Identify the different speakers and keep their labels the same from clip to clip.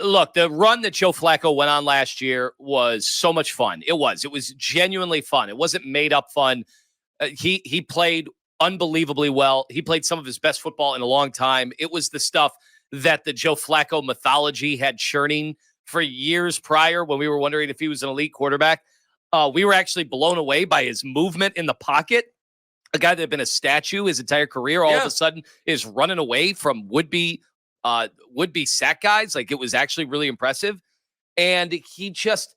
Speaker 1: Look, the run that Joe Flacco went on last year was so much fun. It was genuinely fun. It wasn't made up fun. He played unbelievably well. He played some of his best football in a long time. It was the stuff that the Joe Flacco mythology had churning for years prior when we were wondering if he was an elite quarterback. We were actually blown away by his movement in the pocket. A guy that had been a statue his entire career all of a sudden is running away from would-be sack guys. Like, it was actually really impressive. And he just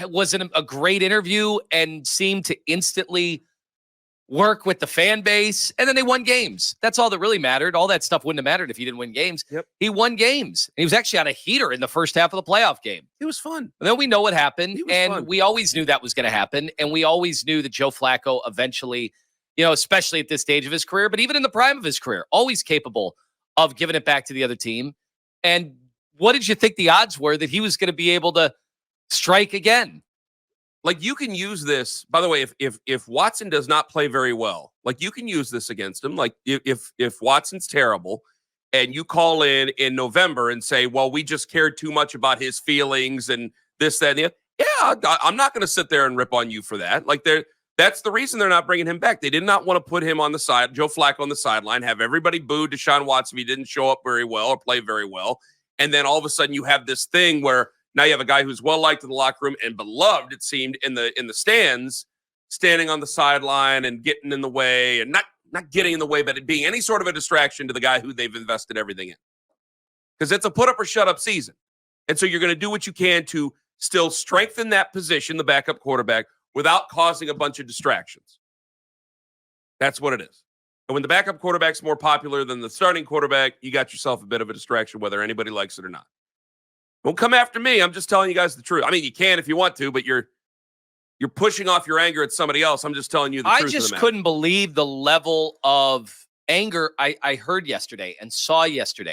Speaker 1: was in a great interview and seemed to instantly work with the fan base. And then they won games. That's all that really mattered. All that stuff wouldn't have mattered if he didn't win games.
Speaker 2: Yep.
Speaker 1: He won games. And he was actually on a heater in the first half of the playoff game.
Speaker 2: It was fun.
Speaker 1: And then we know what happened. And
Speaker 2: fun.
Speaker 1: We always knew that was going to happen. And we always knew that Joe Flacco eventually, especially at this stage of his career, but even in the prime of his career, always capable of giving it back to the other team. And what did you think the odds were that he was going to be able to strike again?
Speaker 2: Like, you can use this, by the way, if Watson does not play very well, like, you can use this against him. Like, if Watson's terrible and you call in November and say, well, we just cared too much about his feelings and this, that, and the other. Yeah, I'm not going to sit there and rip on you for that. Like, that's the reason they're not bringing him back. They did not want to put him on the side, Joe Flacco on the sideline, have everybody boo Deshaun Watson if he didn't show up very well or play very well. And then all of a sudden you have this thing where now you have a guy who's well-liked in the locker room and beloved, it seemed, in the stands, standing on the sideline and getting in the way, and not getting in the way, but it being any sort of a distraction to the guy who they've invested everything in. Because it's a put-up-or-shut-up season. And so you're going to do what you can to still strengthen that position, the backup quarterback, without causing a bunch of distractions. That's what it is. And when the backup quarterback's more popular than the starting quarterback, you got yourself a bit of a distraction, whether anybody likes it or not. Don't come after me. I'm just telling you guys the truth. I mean, you can if you want to, but you're pushing off your anger at somebody else. I'm just telling you the truth.
Speaker 1: I just couldn't believe the level of anger I heard yesterday and saw yesterday.